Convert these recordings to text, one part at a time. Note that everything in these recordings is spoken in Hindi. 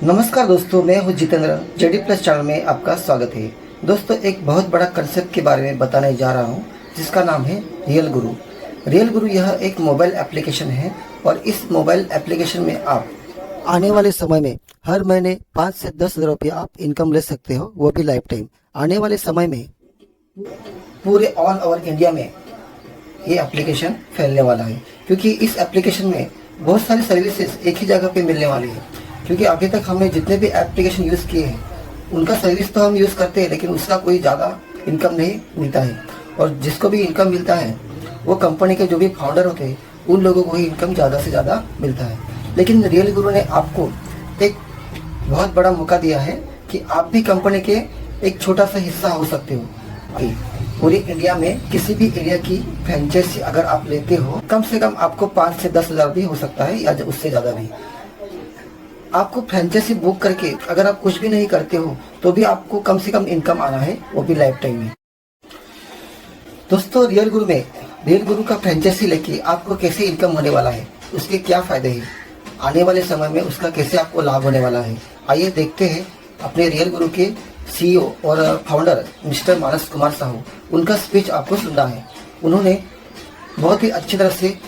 नमस्कार दोस्तों, मैं हूं जितेंद्र। जेडी प्लस चैनल में आपका स्वागत है। दोस्तों, एक बहुत बड़ा कंसेप्ट के बारे में बताने जा रहा हूं, जिसका नाम है रियल गुरु। रियल गुरु यह एक मोबाइल एप्लीकेशन है और इस मोबाइल एप्लीकेशन में आप आने वाले समय में हर महीने 5 से 10 हज़ार रुपया आप इनकम ले सकते हो, वो भी लाइफ टाइम। आने वाले समय में पूरे ऑल ओवर इंडिया में ये एप्लीकेशन फैलने वाला है, क्योंकि इस एप्लीकेशन में बहुत सारी सर्विसेज एक ही जगह पे मिलने वाली है। क्योंकि अभी तक हमने जितने भी एप्लीकेशन यूज़ किए हैं, उनका सर्विस तो हम यूज़ करते हैं, लेकिन उसका कोई ज़्यादा इनकम नहीं मिलता है। और जिसको भी इनकम मिलता है, वो कंपनी के जो भी फाउंडर होते हैं, उन लोगों को ही इनकम ज़्यादा से ज़्यादा मिलता है। लेकिन रियल गुरु ने आपको एक बहुत बड़ा मौका दिया है कि आप भी कंपनी के एक छोटा सा हिस्सा हो सकते हो। कि पूरी इंडिया में किसी भी एरिया की फ्रेंचाइजी अगर आप लेते हो, कम से कम आपको 5 से 10 हज़ार भी हो सकता है, या उससे ज़्यादा भी। आपको फ्रेंचाइजी बुक करके अगर आप कुछ भी नहीं करते हो, तो भी आपको कम से कम इनकम आना है, वो भी लाइफ टाइम में। दोस्तों, रियल गुरु का फ्रेंचाइजी लेके आपको कैसे इनकम होने वाला है, उसके क्या फायदे हैं, आने वाले समय में उसका कैसे आपको लाभ होने वाला है, आइए देखते हैं। अपने रियल गुरु के सीईओ और फाउंडर मिस्टर मानस कुमार साहू, उनका स्पीच आपको सुनना है। उन्होंने बहुत ही अच्छी तरह से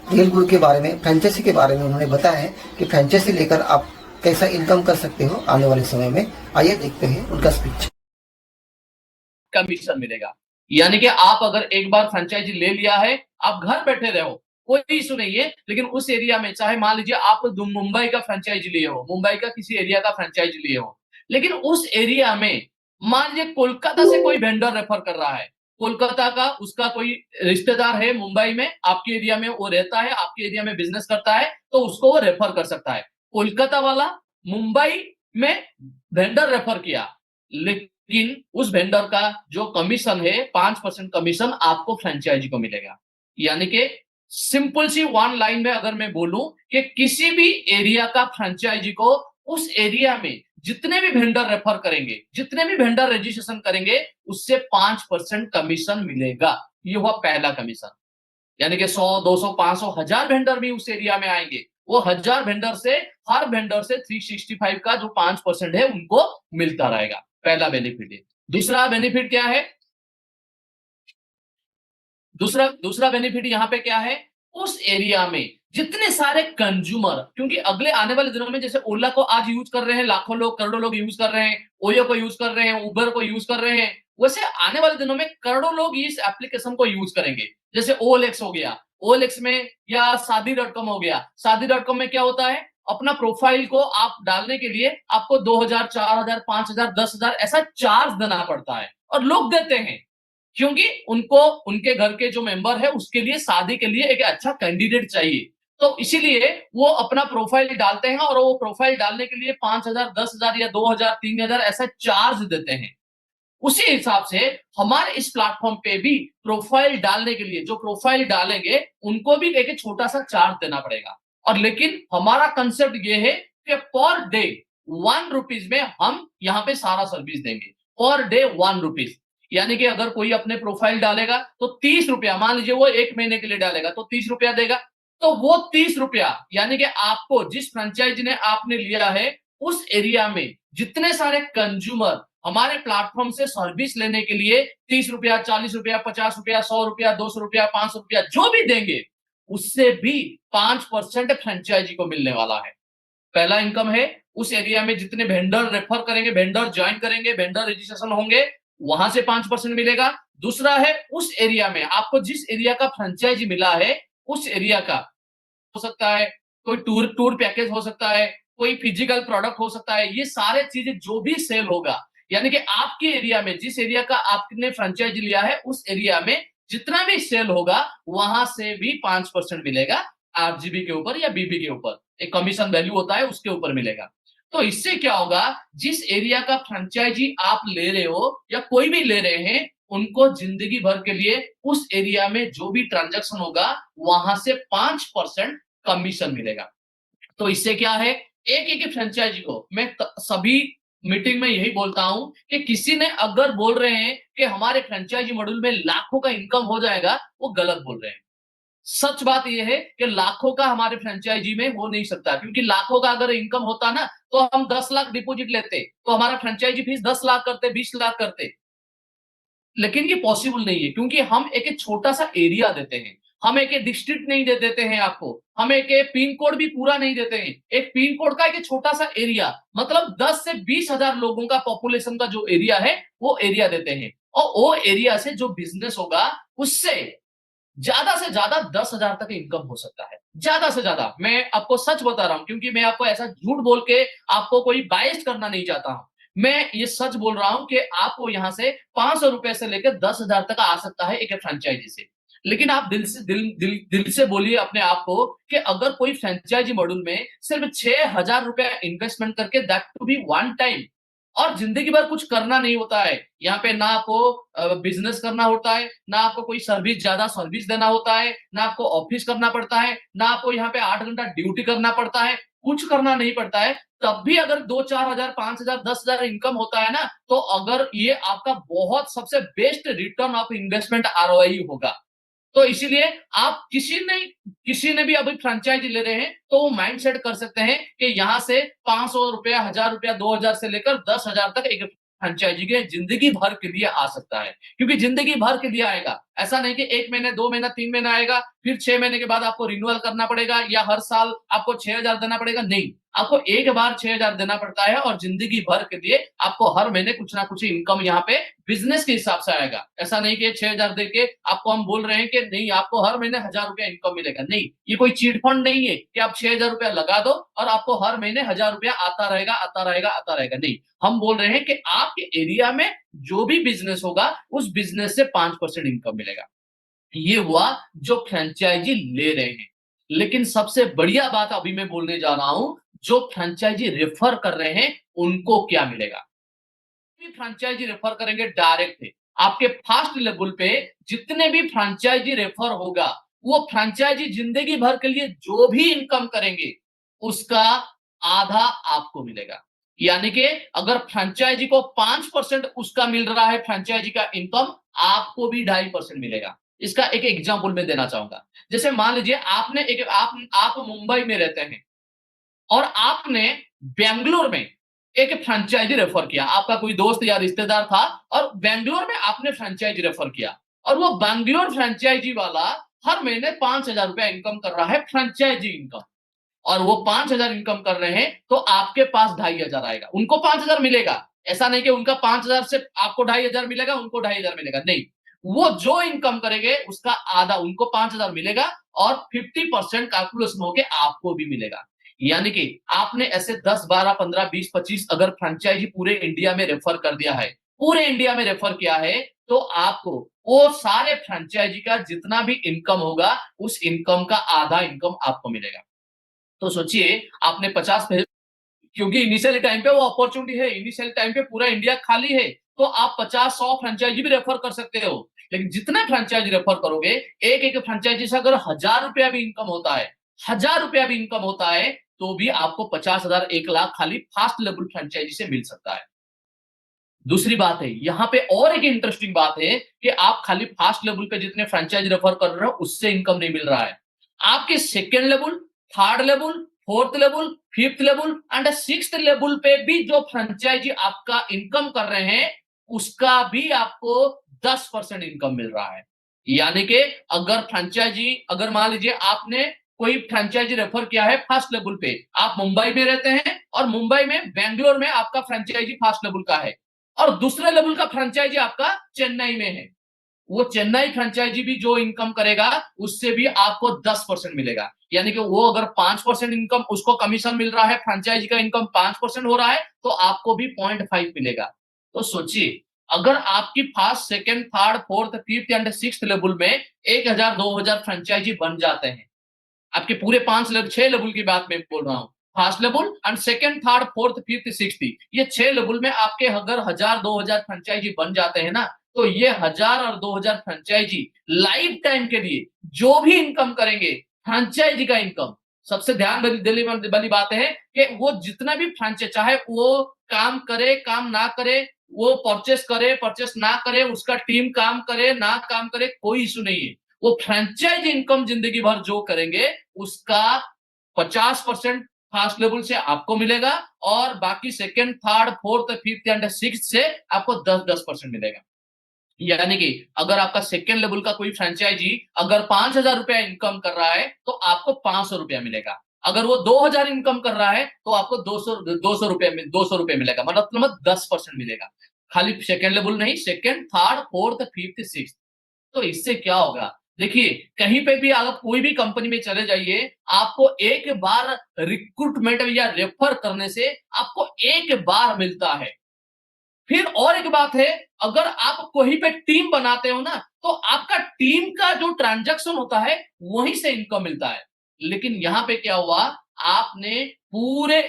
रियल गुरु के बारे में, फ्रेंचाइजी के बारे में उन्होंने बताया है कि फ्रेंचाइजी लेकर आप कैसा इनकम कर सकते हो आने वाले समय में। आइए देखते हैं उनका स्पीच। कमीशन मिलेगा। यानी कि आप अगर एक बार फ्रेंचाइजी ले लिया है, आप घर बैठे रहो, कोई इशू नहीं है। लेकिन उस एरिया में, चाहे मान लीजिए आप मुंबई का फ्रेंचाइजी लिए हो, मुंबई का किसी एरिया का फ्रेंचाइजी लिए हो, लेकिन उस एरिया में मान लीजिए कोलकाता से कोई वेंडर रेफर कर रहा है, कोलकाता का उसका कोई रिश्तेदार है मुंबई में, आपके एरिया में वो रहता है, आपके एरिया में बिजनेस करता है, तो उसको वो रेफर कर सकता है। कोलकाता वाला मुंबई में वेंडर रेफर किया, लेकिन उस वेंडर का जो कमीशन है, 5% कमीशन आपको फ्रेंचाइजी को मिलेगा। यानी कि सिंपल सी वन लाइन में अगर मैं बोलूं कि किसी भी एरिया का फ्रेंचाइजी को उस एरिया में जितने भी वेंडर रेफर करेंगे, जितने भी वेंडर रजिस्ट्रेशन करेंगे, उससे 5% कमीशन मिलेगा। ये हुआ पहला कमीशन। यानी कि 100, 200, 500, 1000 वेंडर भी उस एरिया में आएंगे, वो 1000 वेंडर से, हर वेंडर से 365 का जो 5% है उनको मिलता रहेगा। पहला बेनिफिट है। दूसरा बेनिफिट क्या है? दूसरा दूसरा बेनिफिट यहाँ पे क्या है? उस एरिया में जितने सारे कंज्यूमर, क्योंकि अगले आने वाले दिनों में जैसे ओला को आज यूज कर रहे हैं लाखों लोग, करोड़ों लोग यूज कर रहे हैं, ओयो को यूज कर रहे हैं, उबर को यूज कर रहे हैं, वैसे आने वाले दिनों में करोड़ों लोग इस एप्लीकेशन को यूज करेंगे। जैसे ओएलएक्स हो गया, ओएलएक्स में, या शादी.com हो गया। शादी.com में क्या होता है? अपना प्रोफाइल को आप डालने के लिए आपको 2000, 4000, 5000, 10,000 ऐसा चार्ज देना पड़ता है, और लोग देते हैं, क्योंकि उनको उनके घर के जो मेंबर है उसके लिए, शादी के लिए एक अच्छा कैंडिडेट चाहिए। तो इसीलिए वो अपना प्रोफाइल डालते हैं, और वो प्रोफाइल डालने के लिए 5,000, 10,000 या 2,000, 3,000 ऐसा चार्ज देते हैं। उसी हिसाब से हमारे इस प्लेटफॉर्म पे भी प्रोफाइल डालने के लिए, जो प्रोफाइल डालेंगे उनको भी एक छोटा सा चार्ज देना पड़ेगा। और लेकिन हमारा कंसेप्ट ये है कि पर डे 1 रुपीज में हम यहाँ पे सारा सर्विस देंगे। Per day 1 rupees. यानी कि अगर कोई अपने प्रोफाइल डालेगा तो 30 रुपया, मान लीजिए वो 1 महीने के लिए डालेगा तो 30 रुपया देगा। तो वो 30 रुपया, यानी कि आपको जिस फ्रेंचाइजी ने आपने लिया है, उस एरिया में जितने सारे कंज्यूमर हमारे प्लेटफॉर्म से सर्विस लेने के लिए 30 रुपया, 40 रुपया, 50 रुपया, 100 रुपया, 200 रुपया, 500 रुपया जो भी देंगे, उससे भी 5% फ्रेंचाइजी को मिलने वाला है। पहला इनकम है, उस एरिया में जितने वेंडर रेफर करेंगे, वेंडर ज्वाइन करेंगे, वेंडर रजिस्ट्रेशन होंगे, वहां से 5% मिलेगा। दूसरा है, उस एरिया में आपको जिस एरिया का फ्रेंचाइजी मिला है, उस एरिया का हो सकता है, कोई टूर टूर पैकेज हो सकता है, कोई फिजिकल प्रोडक्ट हो सकता है, ये सारे चीजें जो भी सेल होगा, यानी कि आपके एरिया में, जिस एरिया का आपने फ्रेंचाइजी लिया है, उस एरिया में जितना भी सेल होगा, वहां से भी 5% मिलेगा। आरजीबी के ऊपर या बीबी के ऊपर एक कमीशन वैल्यू होता है, उसके ऊपर मिलेगा। तो इससे क्या होगा? जिस एरिया का फ्रेंचाइजी आप ले रहे हो या कोई भी ले रहे हैं, उनको जिंदगी भर के लिए उस एरिया में जो भी ट्रांजैक्शन होगा, वहां से 5% कमीशन मिलेगा। तो इससे क्या है, एक एक फ्रेंचाइजी को मैं सभी मीटिंग में यही बोलता हूं कि किसी ने अगर बोल रहे हैं कि हमारे फ्रेंचाइजी मॉड्यूल में लाखों का इनकम हो जाएगा, वो गलत बोल रहे हैं। सच बात यह है कि लाखों का हमारे फ्रेंचाइजी में हो नहीं सकता, क्योंकि लाखों का अगर इनकम होता ना तो हम 10 लाख डिपॉजिट लेते, तो हमारा फ्रेंचाइजी फीस 10 लाख करते, 20 लाख करते। लेकिन ये पॉसिबल नहीं है, क्योंकि हम एक छोटा सा एरिया देते हैं, हम एक डिस्ट्रिक्ट नहीं दे देते हैं आपको, हम एक पिन कोड भी पूरा नहीं देते हैं, एक पिन कोड का एक छोटा सा एरिया, मतलब 10 से 20 हजार लोगों का पॉपुलेशन का जो एरिया है वो एरिया देते हैं। और वो एरिया से जो बिजनेस होगा उससे ज्यादा से ज्यादा 10 हजार तक इनकम हो सकता है, ज्यादा से ज्यादा। मैं आपको सच बता रहा हूं, क्योंकि मैं आपको ऐसा झूठ बोल के आपको कोई बाइस्ट करना नहीं चाहता हूं। मैं ये सच बोल रहा हूं कि आपको यहां से 500 रुपए से लेकर 10 हजार तक आ सकता है एक फ्रेंचाइजी से। लेकिन आप दिल से बोलिए अपने आप को कि अगर कोई फ्रेंचाइजी मॉडल में सिर्फ 6 हजार रुपया इन्वेस्टमेंट करके, that to be one time, और जिंदगी भर कुछ करना नहीं होता है यहाँ पे, ना आपको बिजनेस करना होता है, ना आपको कोई सर्विस, ज्यादा सर्विस देना होता है, ना आपको ऑफिस करना पड़ता है, ना आपको यहाँ पे 8 घंटा ड्यूटी करना पड़ता है, कुछ करना नहीं पड़ता है। तब भी अगर 2-4 हजार, 5 हजार, 10 हजार इनकम होता है ना, तो अगर ये आपका बहुत सबसे best return of investment ROI होगा। तो इसीलिए आप किसी ने भी अभी फ्रेंचाइजी ले रहे हैं तो वो माइंड सेट कर सकते हैं कि यहाँ से 500 रुपया, 1000 रुपया, 2000 से लेकर 10 हजार तक एक फ्रेंचाइजी के जिंदगी भर के लिए आ सकता है। क्योंकि जिंदगी भर के लिए आएगा, ऐसा नहीं कि 1 महीने, 2 महीना, 3 महीना आएगा, फिर 6 महीने के बाद आपको रिन्यूअल करना पड़ेगा, या हर साल आपको 6 हजार देना पड़ेगा। नहीं, आपको एक बार 6 हजार देना पड़ता है, और जिंदगी भर के लिए आपको हर महीने कुछ ना कुछ इनकम यहाँ पे बिजनेस के हिसाब से आएगा। ऐसा नहीं कि 6 हजार देके आपको हम बोल रहे हैं कि नहीं आपको हर महीने 1000 रुपया इनकम मिलेगा। नहीं, ये कोई चीट फंड नहीं है कि आप 6 हजार रुपया लगा दो और आपको हर महीने 1000 रुपया आता रहेगा, आता रहेगा, आता रहेगा। नहीं, हम बोल रहे हैं कि आपके एरिया में जो भी बिजनेस होगा उस बिजनेस से 5% इनकम मिलेगा। ये हुआ जो फ्रेंचाइजी ले रहे हैं। लेकिन सबसे बढ़िया बात अभी मैं बोलने जा रहा हूं, जो फ्रेंचाइजी रेफर कर रहे हैं उनको क्या मिलेगा। भी फ्रेंचाइजी रेफर करेंगे डायरेक्ट है, आपके फास्ट लेवल पे जितने भी फ्रेंचाइजी रेफर होगा, वो फ्रेंचाइजी जिंदगी भर के लिए जो भी इनकम करेंगे उसका आधा आपको मिलेगा। यानी कि अगर फ्रेंचाइजी को 5% उसका मिल रहा है फ्रेंचाइजी का इनकम, आपको भी 2.5% मिलेगा। इसका एक एग्जांपल मैं देना चाहूंगा। जैसे मान लीजिए आपने एक आप मुंबई में रहते हैं और आपने बेंगलोर में एक फ्रेंचाइजी रेफर किया, आपका कोई दोस्त या रिश्तेदार था और बेंगलोर में आपने फ्रेंचाइजी रेफर किया, और वो बेंगलोर फ्रेंचाइजी वाला हर महीने 5 हजार रुपया इनकम कर रहा है फ्रेंचाइजी इनकम, और वो 5 हजार इनकम कर रहे हैं, तो आपके पास 2,500 आएगा, उनको 5 हजार मिलेगा। ऐसा नहीं कि उनका 5 हजार से आपको 2,500 मिलेगा, उनको 2,500 मिलेगा, नहीं। वो जो इनकम करेंगे उसका आधा उनको 5 हजार मिलेगा, और 50% कैलकुलेशन होके आपको भी मिलेगा। यानी कि आपने ऐसे 10, 12, 15, 20, 25 अगर फ्रेंचाइजी पूरे इंडिया में रेफर कर दिया है, पूरे इंडिया में रेफर किया है, तो आपको वो सारे फ्रेंचाइजी का जितना भी इनकम होगा उस इनकम का आधा इनकम आपको मिलेगा। तो सोचिए आपने 50 पे, क्योंकि इनिशियल टाइम पे वो अपॉर्चुनिटी है, इनिशियल टाइम पे पूरा इंडिया खाली है, तो आप 50-100 फ्रेंचाइजी भी रेफर कर सकते हो। लेकिन जितने फ्रेंचाइजी रेफर करोगे, एक एक फ्रेंचाइजी से अगर 1000 रुपया भी इनकम होता है, 1000 रुपया भी इनकम होता है, तो भी आपको 50,000, 1 लाख खाली फास्ट लेवल फ्रेंचाइजी से मिल सकता है। दूसरी बात है, यहाँ पे और एक इंटरेस्टिंग बात है कि आप खाली फास्ट लेवल पे जितने फ्रेंचाइज रेफर कर रहे हो उससे इनकम नहीं मिल रहा है। आपके second level, third level, fourth level, fifth level and sixth level पे भी जो फ्रेंचाइजी आपका इनकम कर रहे हैं, उसका भी आपको 10% इनकम मिल रहा है। यानी कि अगर मान लीजिए आपने कोई फ्रेंचाइजी रेफर किया है फर्स्ट लेवल पे, आप मुंबई में रहते हैं और मुंबई में, बेंगलोर में आपका फ्रेंचाइजी फर्स्ट लेवल का है, और दूसरे लेवल का फ्रेंचाइजी आपका चेन्नई में है, वो चेन्नई फ्रेंचाइजी भी जो इनकम करेगा उससे भी आपको 10% मिलेगा। यानी कि वो अगर 5% इनकम उसको कमीशन मिल रहा है, फ्रेंचाइजी का इनकम 5% हो रहा है, तो आपको भी 0.5 मिलेगा। तो सोचिए, अगर आपकी first, second, third, fourth, fifth and sixth level में 1,000, 2,000 फ्रेंचाइजी बन जाते हैं, आपके पूरे 5 लेवल, 6 लेवल की बात मैं बोल रहा हूँ, first level and second, third, fourth, fifth, sixth, ये 6 लेवल में आपके अगर 1,000, 2,000 फ्रेंचाइजी बन जाते हैं ना, तो ये 1,000 और 2,000 फ्रेंचाइजी लाइफ टाइम के लिए जो भी इनकम करेंगे, फ्रेंचाइजी का इनकम, सबसे ध्यान देने वाली बात है कि वो जितना भी फ्रेंचाइज, चाहे वो काम करे, काम ना करे, वो परचेस करे, परचेस ना करे, उसका टीम काम करे, ना काम करे, कोई इशू नहीं है। वो फ्रेंचाइज इनकम जिंदगी भर जो करेंगे उसका 50% फर्स्ट लेवल से आपको मिलेगा और बाकी second, third, fourth, fifth and sixth से आपको 10-10% मिलेगा। यानी कि अगर आपका सेकंड लेवल का कोई फ्रेंचाइजी अगर 5,000 रुपया इनकम कर रहा है तो आपको 500 रुपया मिलेगा। अगर वो 2,000 इनकम कर रहा है तो आपको 200 रुपये मिलेगा, मतलब 10% मिलेगा। खाली सेकंड लेवल नहीं, second, third, fourth, fifth, sixth. तो इससे क्या होगा? देखिए, कहीं पे भी आप कोई भी कंपनी में चले जाइए, आपको एक बार रिक्रूटमेंट या रेफर करने से आपको एक बार मिलता है। फिर और एक बात है, अगर आप कहीं पे टीम बनाते हो ना, तो आपका टीम का जो ट्रांजैक्शन होता है, वहीं से इनकम मिलता है। लेकिन यहाँ पे क्या हुआ, आपने पूरे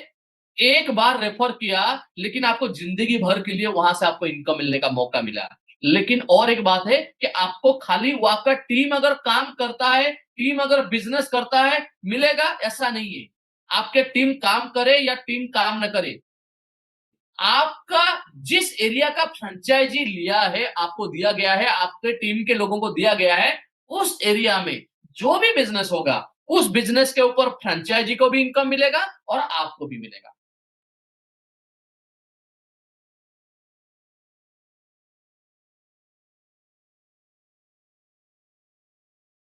एक बार रेफर किया, लेकिन आपको जिंदगी भर के लिए वहां से आपको इनकम मिलने का मौका मिला। लेकिन और एक बात है कि आपको खाली वो आपका टीम अगर काम करता है, टीम अगर बिजनेस करता है, मिलेगा, ऐसा नहीं है। आपके टीम काम करे या टीम काम न करे, आपका जिस एरिया का फ्रेंचाइजी लिया है, आपको दिया गया है, आपके टीम के लोगों को दिया गया है, उस एरिया में जो भी बिज़नेस होगा, उस बिज़नेस के ऊपर फ्रेंचाइजी को भी इनकम मिलेगा और आपको भी मिलेगा।